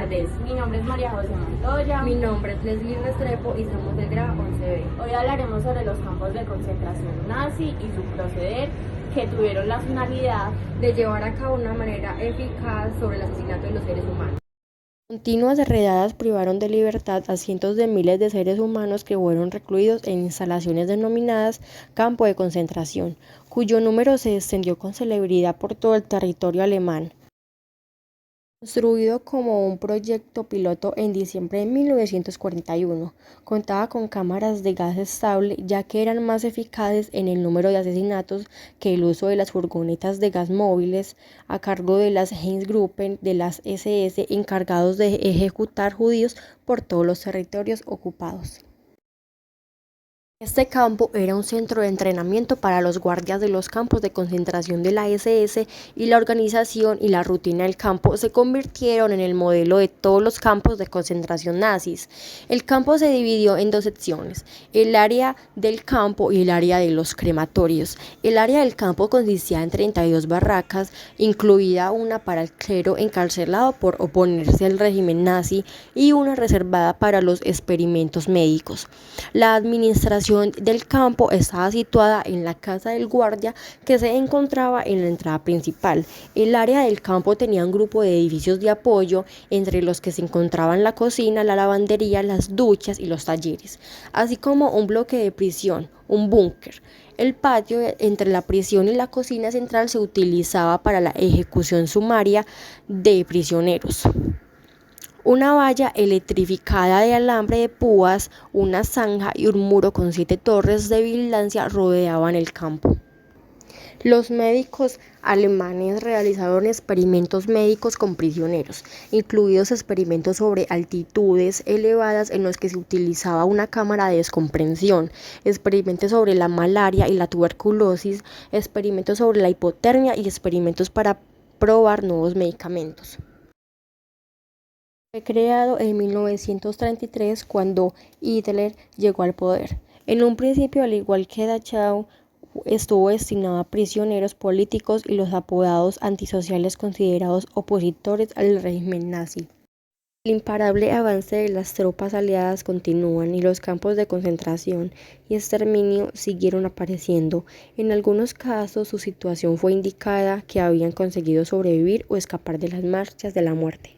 tardes, mi nombre es María José Montoya. Mi nombre es Leslie Restrepo y somos del grado 11B. Hoy hablaremos sobre los campos de concentración nazi y su proceder, que tuvieron la finalidad de llevar a cabo una manera eficaz sobre el asesinato de los seres humanos. Continuas redadas privaron de libertad a cientos de miles de seres humanos que fueron recluidos en instalaciones denominadas campo de concentración, cuyo número se extendió con celeridad por todo el territorio alemán. Construido como un proyecto piloto en diciembre de 1941, contaba con cámaras de gas estable, ya que eran más eficaces en el número de asesinatos que el uso de las furgonetas de gas móviles a cargo de las Einsatzgruppen de las SS encargados de ejecutar judíos por todos los territorios ocupados. Este campo era un centro de entrenamiento para los guardias de los campos de concentración de la SS, y la organización y la rutina del campo se convirtieron en el modelo de todos los campos de concentración nazis. El campo se dividió en dos secciones: el área del campo y el área de los crematorios. El área del campo consistía en 32 barracas, incluida una para el clero encarcelado por oponerse al régimen nazi y una reservada para los experimentos médicos. La administración del campo estaba situada en la casa del guardia, que se encontraba en la entrada principal. El área del campo tenía un grupo de edificios de apoyo, entre los que se encontraban la cocina, la lavandería, las duchas y los talleres, así como un bloque de prisión, un búnker. El patio entre la prisión y la cocina central se utilizaba para la ejecución sumaria de prisioneros. Una valla electrificada de alambre de púas, una zanja y un muro con 7 torres de vigilancia rodeaban el campo. Los médicos alemanes realizaron experimentos médicos con prisioneros, incluidos experimentos sobre altitudes elevadas en los que se utilizaba una cámara de descompresión, experimentos sobre la malaria y la tuberculosis, experimentos sobre la hipotermia y experimentos para probar nuevos medicamentos. Fue creado en 1933 cuando Hitler llegó al poder. En un principio, al igual que Dachau, estuvo destinado a prisioneros políticos y los apodados antisociales considerados opositores al régimen nazi. El imparable avance de las tropas aliadas continúan, y los campos de concentración y exterminio siguieron apareciendo. En algunos casos, su situación fue indicada que habían conseguido sobrevivir o escapar de las marchas de la muerte.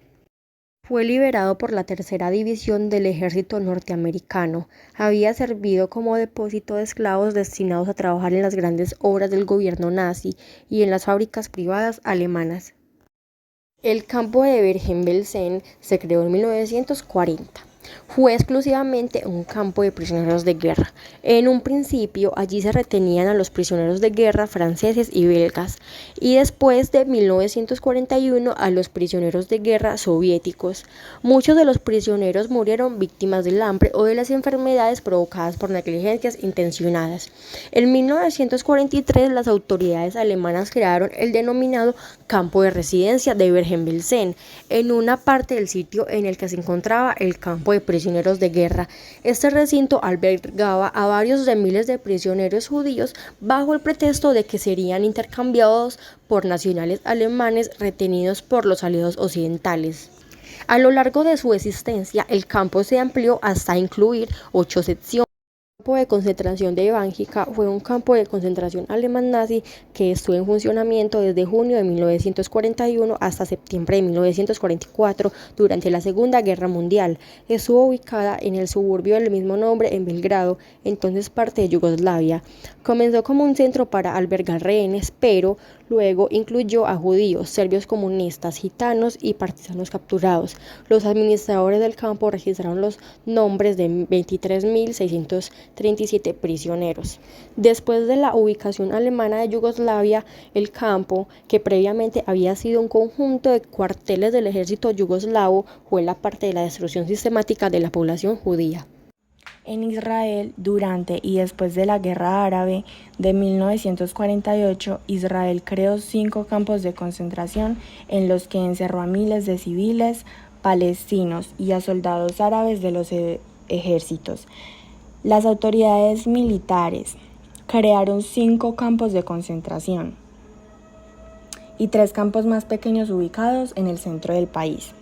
Fue liberado por la Tercera División del Ejército norteamericano. Había servido como depósito de esclavos destinados a trabajar en las grandes obras del gobierno nazi y en las fábricas privadas alemanas. El campo de Bergen-Belsen se creó en 1940. Fue exclusivamente un campo de prisioneros de guerra. En un principio, allí se retenían a los prisioneros de guerra franceses y belgas, y después de 1941 a los prisioneros de guerra soviéticos. Muchos de los prisioneros murieron víctimas del hambre o de las enfermedades provocadas por negligencias intencionadas. En 1943, las autoridades alemanas crearon el denominado campo de residencia de Bergen-Belsen, en una parte del sitio en el que se encontraba el campo de prisioneros de guerra. Este recinto albergaba a varios de miles de prisioneros judíos bajo el pretexto de que serían intercambiados por nacionales alemanes retenidos por los aliados occidentales. A lo largo de su existencia, el campo se amplió hasta incluir 8 secciones. El campo de concentración de Bánjica fue un campo de concentración alemán nazi que estuvo en funcionamiento desde junio de 1941 hasta septiembre de 1944 durante la Segunda Guerra Mundial. Estuvo ubicada en el suburbio del mismo nombre en Belgrado, entonces parte de Yugoslavia. Comenzó como un centro para albergar rehenes, pero luego incluyó a judíos, serbios comunistas, gitanos y partisanos capturados. Los administradores del campo registraron los nombres de 23.637 prisioneros. Después de la ubicación alemana de Yugoslavia, el campo, que previamente había sido un conjunto de cuarteles del ejército yugoslavo, fue la parte de la destrucción sistemática de la población judía. En Israel, durante y después de la Guerra Árabe de 1948, Israel creó 5 campos de concentración en los que encerró a miles de civiles palestinos y a soldados árabes de los ejércitos. Las autoridades militares crearon 5 campos de concentración y 3 campos más pequeños ubicados en el centro del país.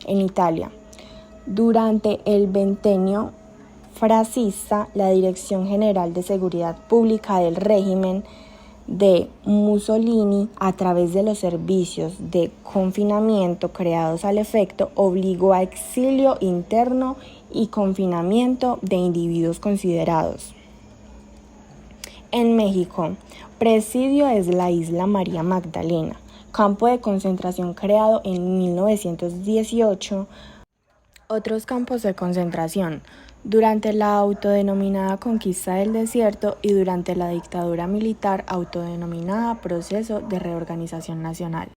en Italia. Durante el ventenio fascista, la Dirección General de Seguridad Pública del régimen de Mussolini, a través de los servicios de confinamiento creados al efecto, obligó a exilio interno y confinamiento de individuos considerados. En México, presidio es la isla María Magdalena, campo de concentración creado en 1918. Otros campos de concentración: durante la autodenominada conquista del desierto y durante la dictadura militar autodenominada Proceso de Reorganización Nacional.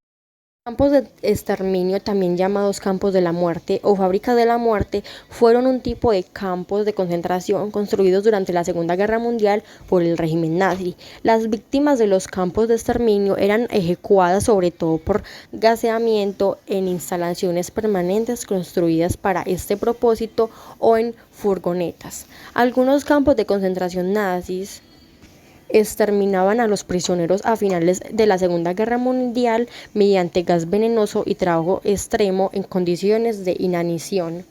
Campos de exterminio, también llamados campos de la muerte o fábricas de la muerte, fueron un tipo de campos de concentración construidos durante la Segunda Guerra Mundial por el régimen nazi. Las víctimas de los campos de exterminio eran ejecutadas sobre todo por gaseamiento en instalaciones permanentes construidas para este propósito o en furgonetas. Algunos campos de concentración nazis exterminaban a los prisioneros a finales de la Segunda Guerra Mundial mediante gas venenoso y trabajo extremo en condiciones de inanición.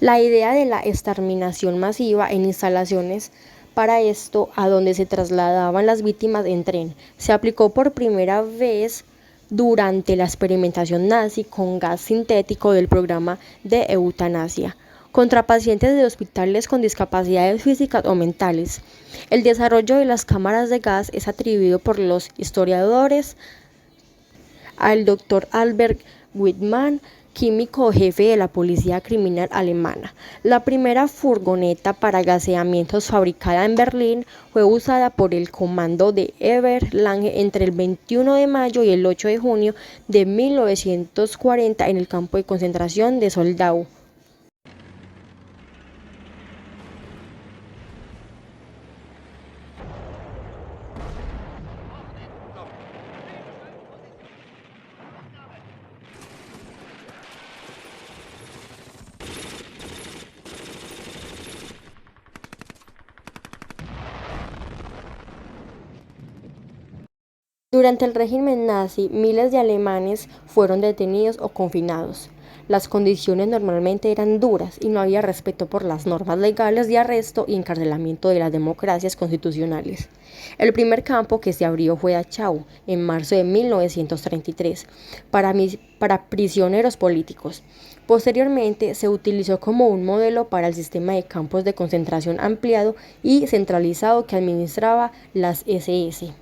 La idea de la exterminación masiva en instalaciones para esto, a donde se trasladaban las víctimas en tren, se aplicó por primera vez durante la experimentación nazi con gas sintético del programa de eutanasia contra pacientes de hospitales con discapacidades físicas o mentales. El desarrollo de las cámaras de gas es atribuido por los historiadores al Dr. Albert Wittmann, químico jefe de la policía criminal alemana. La primera furgoneta para gaseamientos fabricada en Berlín fue usada por el comando de Eber Lange entre el 21 de mayo y el 8 de junio de 1940 en el campo de concentración de Soldau. Durante el régimen nazi, miles de alemanes fueron detenidos o confinados. Las condiciones normalmente eran duras y no había respeto por las normas legales de arresto y encarcelamiento de las democracias constitucionales. El primer campo que se abrió fue Dachau, en marzo de 1933, para prisioneros políticos. Posteriormente se utilizó como un modelo para el sistema de campos de concentración ampliado y centralizado que administraba las SS.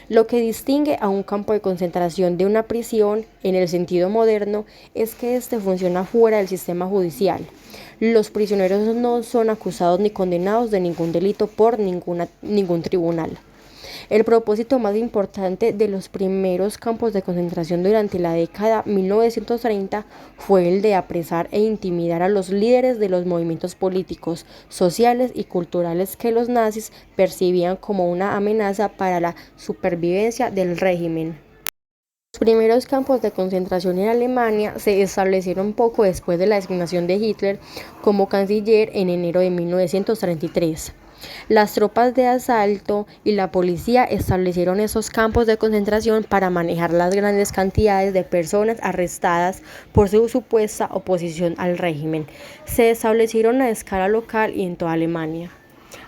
Lo que distingue a un campo de concentración de una prisión en el sentido moderno es que este funciona fuera del sistema judicial. Los prisioneros no son acusados ni condenados de ningún delito por ningún tribunal. El propósito más importante de los primeros campos de concentración durante la década 1930 fue el de apresar e intimidar a los líderes de los movimientos políticos, sociales y culturales que los nazis percibían como una amenaza para la supervivencia del régimen. Los primeros campos de concentración en Alemania se establecieron poco después de la designación de Hitler como canciller en enero de 1933. Las tropas de asalto y la policía establecieron esos campos de concentración para manejar las grandes cantidades de personas arrestadas por su supuesta oposición al régimen. Se establecieron a escala local y en toda Alemania.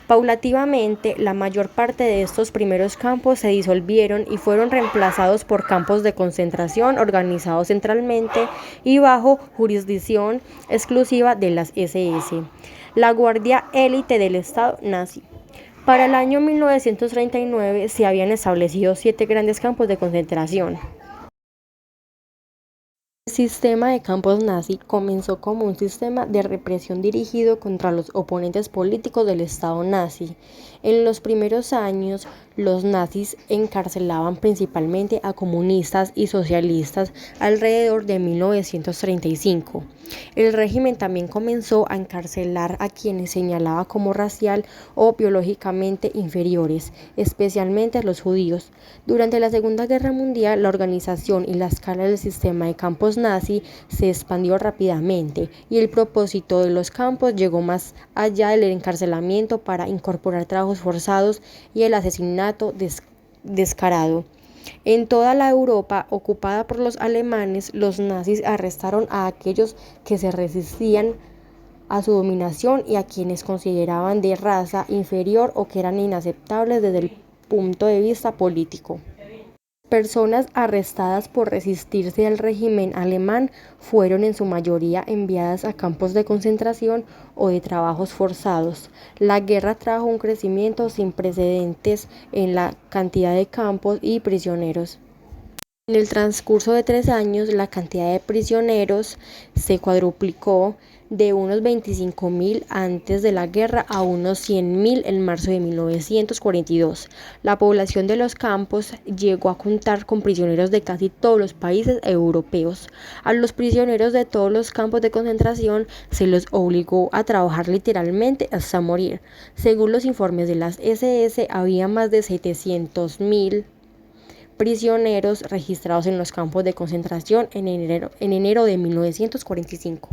Paulativamente, la mayor parte de estos primeros campos se disolvieron y fueron reemplazados por campos de concentración organizados centralmente y bajo jurisdicción exclusiva de las SS, la guardia élite del Estado nazi. Para el año 1939 se habían establecido 7 grandes campos de concentración. El sistema de campos nazi comenzó como un sistema de represión dirigido contra los oponentes políticos del Estado nazi. En los primeros años, los nazis encarcelaban principalmente a comunistas y socialistas alrededor de 1935. El régimen también comenzó a encarcelar a quienes señalaba como racial o biológicamente inferiores, especialmente a los judíos. Durante la Segunda Guerra Mundial, la organización y la escala del sistema de campos nazi se expandió rápidamente y el propósito de los campos llegó más allá del encarcelamiento para incorporar trabajos forzados y el asesinato descarado. En toda la Europa ocupada por los alemanes, los nazis arrestaron a aquellos que se resistían a su dominación y a quienes consideraban de raza inferior o que eran inaceptables desde el punto de vista político. Personas arrestadas por resistirse al régimen alemán fueron en su mayoría enviadas a campos de concentración o de trabajos forzados. La guerra trajo un crecimiento sin precedentes en la cantidad de campos y prisioneros. En el transcurso de 3 años, la cantidad de prisioneros se cuadruplicó de unos 25.000 antes de la guerra a unos 100.000 en marzo de 1942. La población de los campos llegó a contar con prisioneros de casi todos los países europeos. A los prisioneros de todos los campos de concentración se los obligó a trabajar literalmente hasta morir. Según los informes de las SS, había más de 700.000 prisioneros registrados en los campos de concentración en enero de 1945.